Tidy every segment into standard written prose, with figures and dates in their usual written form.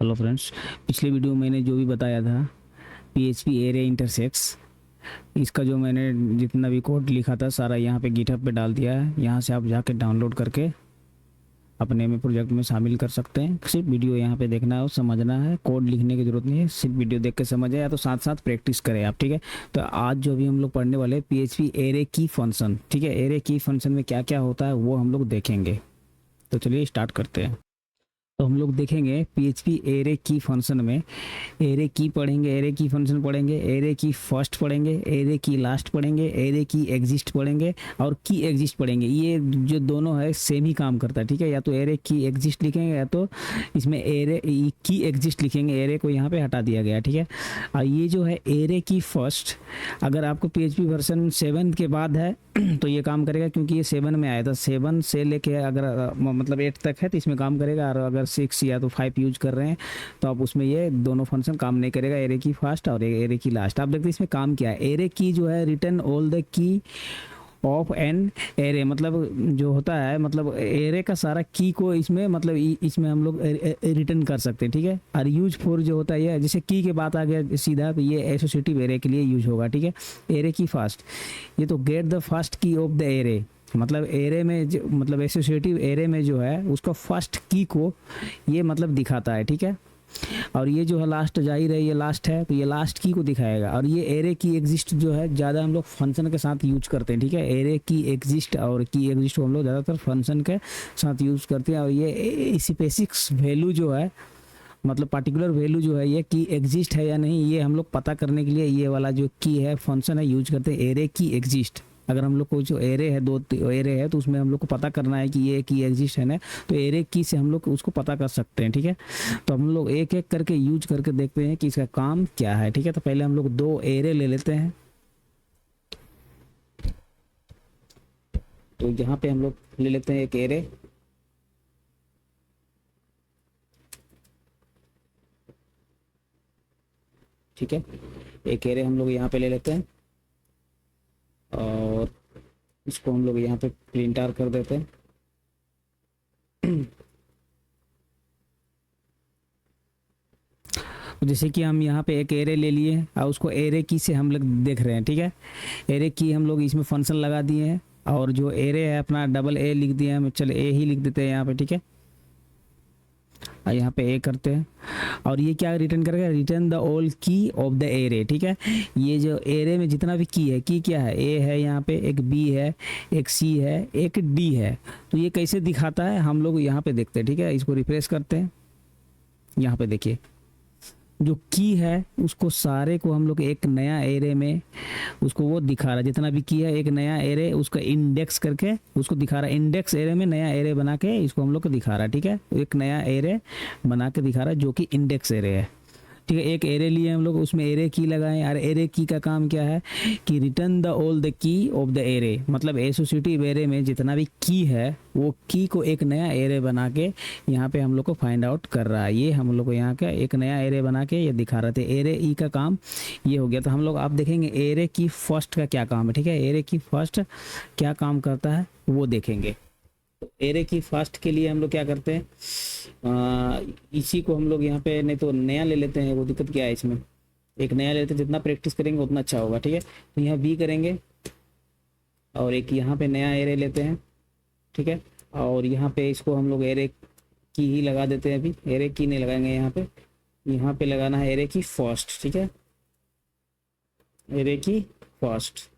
Hello friends, पिछले video में मैंने जो भी बताया था पीएचपी एरे इंटरसेक्स, इसका जो मैंने जितना भी कोड लिखा था सारा यहाँ पे गिटहब पे डाल दिया है। यहाँ से आप जाके डाउनलोड करके अपने में प्रोजेक्ट में शामिल कर सकते हैं। सिर्फ वीडियो यहाँ पे देखना है और समझना है, कोड लिखने की ज़रूरत नहीं है, सिर्फ वीडियो देख के समझे या तो साथ साथ प्रैक्टिस करें आप। ठीक है, तो आज जो भी हम लोग पढ़ने वाले पीएचपी एरे की फंक्शन, ठीक है, एरे की फंक्शन में क्या क्या होता है वो हम लोग देखेंगे। तो चलिए स्टार्ट करते हैं। तो हम लोग देखेंगे पीएचपी एरे की फंक्शन में एरे की पढ़ेंगे, एरे की फंक्शन पढ़ेंगे, एरे की फर्स्ट पढ़ेंगे, एरे की लास्ट पढ़ेंगे, एरे की एग्जिस्ट पढ़ेंगे और की एग्जिस्ट पढ़ेंगे। ये जो दोनों है सेम ही काम करता है। ठीक है, या तो एरे की एग्जिस्ट लिखेंगे या तो इसमें एरे की एग्जिस्ट लिखेंगे। एरे को यहाँ पे हटा दिया गया। ठीक है, और ये जो है एरे की फर्स्ट, अगर आपको पीएचपी वर्जन 7 के बाद है तो ये काम करेगा, क्योंकि ये 7 में आया था। 7 से लेके अगर मतलब 8 तक है तो इसमें काम करेगा, और अगर 6 या तो 5 यूज कर रहे हैं तो आप उसमें ये दोनों फंक्शन काम नहीं करेगा, एरे की फर्स्ट और एरे की लास्ट। आप देखते हैं इसमें काम क्या है। एरे की जो है return all the key of an array, मतलब जो होता है मतलब एरे का सारा की को इसमें मतलब इसमें हम लोग रिटर्न कर सकते हैं। ठीक है, और यूज फॉर जो होता है ये जैसे की के बात आ गया सीधा, तो ये एसोसिएटिव एरे के लिए यूज होगा। ठीक है, एरे की फर्स्ट, ये तो गेट द फर्स्ट की ऑफ द एरे, मतलब एरे में जो मतलब एसोसिएटिव एरे में जो है उसका फर्स्ट की को ये मतलब दिखाता है। ठीक है, और ये जो है लास्ट, जाहिर है ये लास्ट है तो ये लास्ट की को दिखाएगा। और ये एरे की एग्जिस्ट जो है ज़्यादा हम लोग फंक्शन के साथ यूज करते हैं। ठीक है, एरे की एग्जिस्ट और की एग्जिस्ट को हम लोग ज़्यादातर फंक्शन के साथ यूज करते हैं। और ये स्पेसिफिक्स वैल्यू जो है मतलब पर्टिकुलर वैल्यू जो है ये की एग्जिस्ट है या नहीं, ये हम लोग पता करने के लिए ये वाला जो की है फंक्शन है यूज करते हैं, एरे की एग्जिस्ट। अगर हम लोग को जो एरे है, 2 एरे है, तो उसमें हम लोग को पता करना है कि ये की एग्जिस्ट है ना, तो एरे की से हम लोग उसको पता कर सकते हैं। ठीक है, तो हम लोग एक एक करके यूज करके देखते हैं कि इसका काम क्या है। ठीक है, तो पहले हम लोग 2 एरे ले लेते हैं। तो यहाँ पे हम लोग ले लेते हैं एक एरे, ठीक है, एक एरे हम लोग यहाँ पे ले लेते हैं और इसको हम लोग यहाँ पे प्रिंट आर कर देते हैं। जैसे कि हम यहाँ पे एक एरे ले लिए और उसको एरे की से हम लोग देख रहे हैं। ठीक है, एरे की हम लोग इसमें फंक्शन लगा दिए हैं और जो एरे है अपना डबल ए लिख दिए हम, चलो ए ही लिख देते हैं यहाँ पे। ठीक है, और यहाँ पे ए करते हैं और ये क्या रिटर्न करेगा, रिटर्न द ऑल की ऑफ द एरे। ठीक है, ये जो एरे में जितना भी की है, की क्या है, ए है, यहाँ पे एक बी है, एक सी है, एक डी है। तो ये कैसे दिखाता है हम लोग यहाँ पे देखते हैं। ठीक है, इसको रिफ्रेश करते हैं। यहाँ पे देखिए जो की है उसको सारे को हम लोग एक नया एरे में उसको वो दिखा रहा है, जितना भी की है एक नया एरे उसका इंडेक्स करके उसको दिखा रहा है। इंडेक्स एरे में नया एरे बना के इसको हम लोग को दिखा रहा है। ठीक है, एक नया एरे बना के दिखा रहा है जो कि इंडेक्स एरे है। ठीक है, एक एरे लिए हम लोग, उसमें एरे की लगाएं। और एरे की का काम क्या है कि return the all the key of the array, मतलब एसोसिएटिव एरे में जितना भी की है वो की को एक नया एरे बना के यहाँ पे हम लोग को फाइंड आउट कर रहा है। ये हम लोग को यहाँ का एक नया एरे बना के ये दिखा रहे थे। एरे ई का काम ये हो गया। तो हम लोग आप देखेंगे एरे की फर्स्ट का क्या काम है। ठीक है, एरे की फर्स्ट क्या काम करता है वो देखेंगे। तो एरे की फर्स्ट के लिए हम लोग क्या करते हैं, इसी को हम लोग यहाँ पे नहीं तो नया ले लेते हैं। वो दिक्कत क्या है, इसमें एक नया लेते हैं, जितना प्रैक्टिस करेंगे उतना अच्छा होगा। ठीक है, तो यहाँ बी करेंगे और एक यहाँ पे नया एरे लेते हैं। ठीक है, और यहाँ पे इसको हम लोग एरे की ही लगा देते हैं। अभी एरे की नहीं लगाएंगे, यहाँ पे लगाना है एरे की फर्स्ट। ठीक है, एरे की फर्स्ट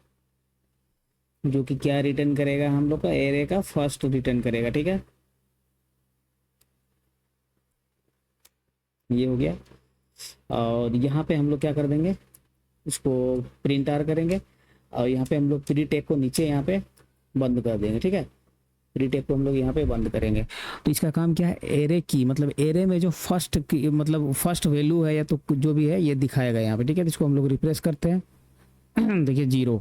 जो कि क्या रिटर्न करेगा, हम लोग का एरे का फर्स्ट रिटर्न करेगा। ठीक है, ये हो गया। और यहाँ पे हम लोग क्या कर देंगे, इसको प्रिंट आर करेंगे और यहाँ पे हम लोग प्री टेक को नीचे यहाँ पे बंद कर देंगे। ठीक है, प्री टेक को हम लोग यहाँ पे बंद करेंगे। तो इसका काम क्या है, एरे की मतलब एरे में जो फर्स्ट की मतलब फर्स्ट वैल्यू है या तो जो भी है ये दिखाएगा यहाँ पे। ठीक है, तो इसको हम लोग रिप्लेस करते हैं। देखिए 0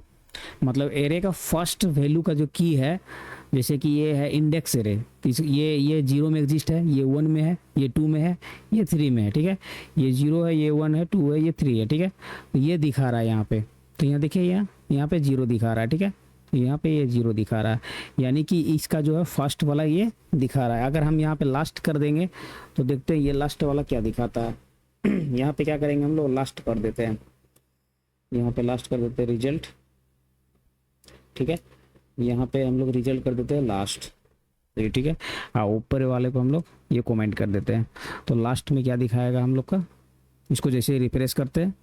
मतलब एरे का फर्स्ट वैल्यू का जो की है, जैसे कि ये है इंडेक्स एरे, ये 0 में एग्जिस्ट है, ये 1 में है, ये 2 में है, ये 3 में है। ठीक है, ये 0 है, ये 1 है, 2 है, ये 3 है। ठीक है, तो ये दिखा रहा है यहाँ पे। तो यहाँ देखिए यहाँ पे 0 दिखा रहा है। ठीक है, यहाँ पे ये 0 दिखा रहा है, यानी कि इसका जो है फर्स्ट वाला ये दिखा रहा है। अगर हम यहाँ पे लास्ट कर देंगे तो देखते हैं ये लास्ट वाला क्या दिखाता है। यहाँ पे क्या करेंगे हम लोग, लास्ट कर देते हैं, यहाँ पे लास्ट कर देते हैं रिजल्ट, ठीक है। यहाँ पे हम लोग रिजल्ट कर देते हैं लास्ट, तो ठीक है। हाँ, ऊपर वाले को हम लोग ये कमेंट कर देते हैं। तो लास्ट में क्या दिखाएगा हम लोग का, इसको जैसे ही रिफ्रेश करते हैं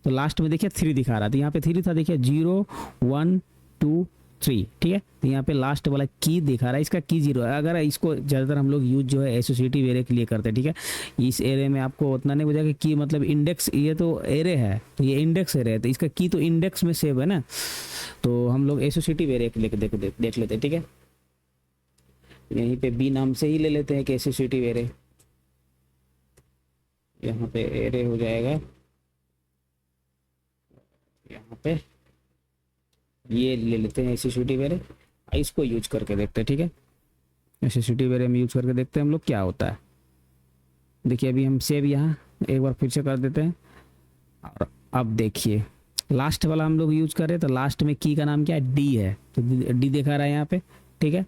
तो लास्ट में देखिए 3 दिखा रहा था, यहाँ पे 3 था, देखिए 0 1 2 3, ठीक है। तो यहाँ पे लास्ट वाला की दिखा रहा है, इसका की 0 है। अगर इसको ज़्यादातर हम लोग यूज जो है एसोसिएटिव एरे के लिए करते हैं, ठीक है। इस एरे में आपको उतना नहीं बुझा कि की मतलब इंडेक्स, ये तो एरे है तो ये इंडेक्स एरे है, तो इसका की तो इंडेक्स में सेव है ना, तो हम लोग एसोसिएटिव एरे के लिए देख लेते हैं, ठीक है। यहीं पे बी नाम से ही ले लेते हैं कि एसोसिएटिव एरे, यहाँ पे एरे हो जाएगा, यहाँ पे ये ले लेते हैं एसोसिएटिव एरे, इसको यूज करके देखते हैं, ठीक है। एसोसिएटिव एरे में यूज करके देखते हैं हम लोग क्या होता है। देखिए अभी हम सेव यहाँ एक बार फिर से कर देते हैं, और अब देखिए लास्ट वाला हम लोग यूज कर रहे हैं, तो लास्ट में की का नाम क्या है, डी है, तो डी दिखा रहा है यहाँ पे, ठीक है।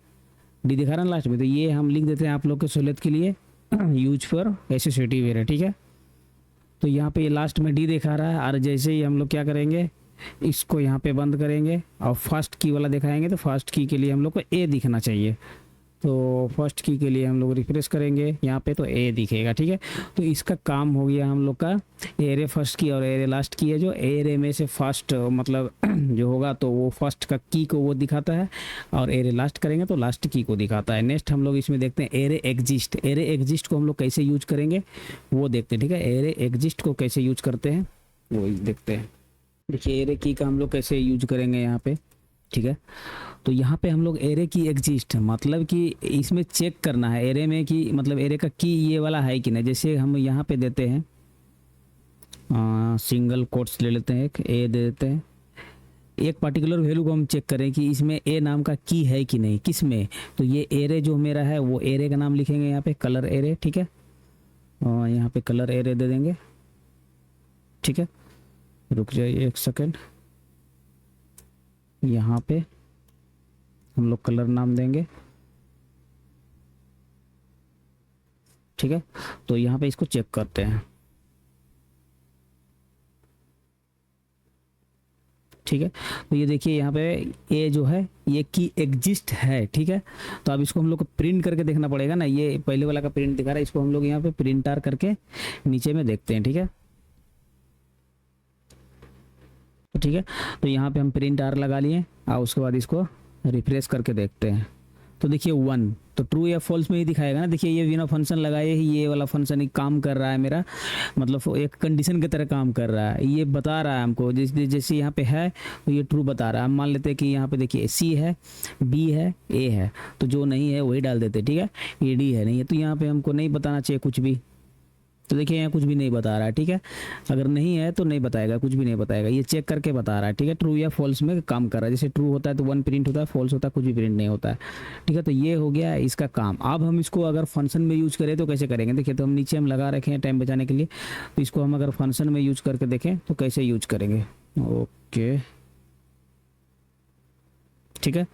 डी दिखा रहा है लास्ट में, तो ये हम लिख देते हैं आप लोग के सहूलियत के लिए, यूज फॉर एसोसिएटिव एरे, ठीक है। तो यहाँ पे ये लास्ट में डी दिखा रहा है, और जैसे ही हम लोग क्या करेंगे, इसको यहाँ पे बंद करेंगे और फर्स्ट की वाला दिखाएंगे, तो फर्स्ट की के लिए हम लोग को ए दिखना चाहिए, तो फर्स्ट की के लिए हम लोग रिफ्रेश करेंगे यहाँ पे तो ए दिखेगा, ठीक है। तो इसका काम हो गया हम लोग का, एरे फर्स्ट की और एरे लास्ट की है, जो एरे में से फर्स्ट मतलब जो होगा तो वो फर्स्ट का की को वो दिखाता है, और एरे लास्ट करेंगे तो लास्ट की को दिखाता है। नेक्स्ट हम लोग इसमें देखते हैं एरे एग्जिस्ट। एरे एग्जिस्ट को हम लोग कैसे यूज करेंगे वो देखते हैं, ठीक है। एरे एग्जिस्ट को कैसे यूज करते हैं वो देखते हैं। देखिए एरे की का हम लोग कैसे यूज करेंगे यहाँ पे, ठीक है। तो यहाँ पे हम लोग एरे की एग्जिस्ट मतलब कि इसमें चेक करना है एरे में कि मतलब एरे का की ये वाला है कि नहीं। जैसे हम यहाँ पे देते हैं सिंगल कोट्स ले लेते हैं, एक ए दे देते हैं, एक पर्टिकुलर वैल्यू को हम चेक करें कि इसमें ए नाम का की है कि नहीं, किस में। तो ये एरे जो मेरा है वो एरे का नाम लिखेंगे यहाँ पे कलर एरे, ठीक है। यहाँ पे कलर एरे दे देंगे, ठीक है। रुक जाइए एक सेकेंड, यहाँ पे हम लोग कलर नाम देंगे, ठीक है। तो यहाँ पे इसको चेक करते हैं, ठीक है। तो ये देखिए यहाँ पे ए जो है ये की एग्जिस्ट है, ठीक है। तो अब इसको हम लोग को प्रिंट करके देखना पड़ेगा ना, ये पहले वाला का प्रिंट दिखा रहा है, इसको हम लोग यहाँ पे प्रिंट आर करके नीचे में देखते हैं, ठीक है। ठीक है, तो यहाँ पे हम प्रिंट आर लगा लिए और उसके बाद इसको रिफ्रेश करके देखते हैं। तो देखिए 1 तो ट्रू या फॉल्स में ही दिखाएगा ना। देखिए ये बिना फंक्शन लगाए ही ये वाला फंक्शन ही काम कर रहा है मेरा, मतलब एक कंडीशन की तरह काम कर रहा है। ये बता रहा है हमको जैसे यहाँ पे है तो ये ट्रू बता रहा है। हम मान लेते हैं कि यहाँ पे देखिए सी है, बी है, ए है, तो जो नहीं है वही डाल देते, ठीक है। ए डी है नहीं है तो यहाँ पे हमको नहीं बताना चाहिए कुछ भी। तो देखिए यहाँ कुछ भी नहीं बता रहा है, ठीक है। अगर नहीं है तो नहीं बताएगा, कुछ भी नहीं बताएगा, ये चेक करके बता रहा है, ठीक है। ट्रू या फॉल्स में काम कर रहा है। जैसे ट्रू होता है तो 1 प्रिंट होता है, फॉल्स होता है कुछ भी प्रिंट नहीं होता है, ठीक है। तो ये हो गया इसका काम। अब हम इसको अगर फंक्शन में यूज करें तो कैसे करेंगे, देखिए तो हम नीचे हम लगा रखे हैं टाइम बचाने के लिए। तो इसको हम अगर फंक्शन में यूज करके देखें तो कैसे यूज करेंगे, ओके, ठीक है।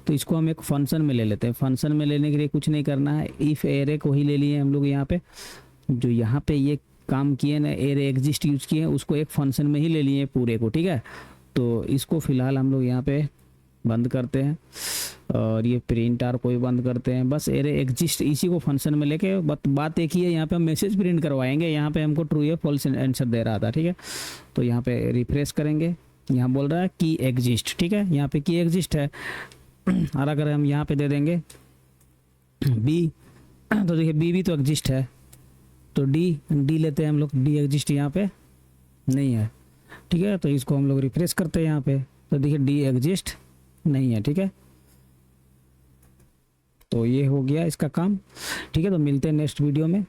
तो इसको हम एक फंक्शन में ले लेते हैं। फंक्शन में लेने के लिए कुछ नहीं करना है, इफ एरे को ही ले लिए हम लोग। यहाँ पे जो यहाँ पे ये काम किए ना, एरे एग्जिस्ट यूज किए, उसको एक फंक्शन में ही ले लिए पूरे को, ठीक है। तो इसको फिलहाल हम लोग यहाँ पे बंद करते हैं और ये प्रिंट आर को भी बंद करते हैं। बस एरे एग्जिस्ट इसी को फंक्शन में लेके बात एक ही है। यहाँ पे हम मैसेज प्रिंट करवाएंगे। यहाँ पे हमको ट्रू या फॉल्स आंसर दे रहा था, ठीक है। तो यहाँ पे रिफ्रेश करेंगे, यहाँ बोल रहा है की एग्जिस्ट, ठीक है। यहाँ पे की एग्जिस्ट है। और अगर हम यहाँ पे दे देंगे बी तो देखिए बी भी तो एग्जिस्ट है, तो डी लेते हैं हम लोग। डी एग्जिस्ट यहाँ पे नहीं है, ठीक है। तो इसको हम लोग रिफ्रेश करते हैं यहाँ पे, तो देखिए डी एग्जिस्ट नहीं है, ठीक है। तो ये हो गया इसका काम, ठीक है। तो मिलते हैं नेक्स्ट वीडियो में।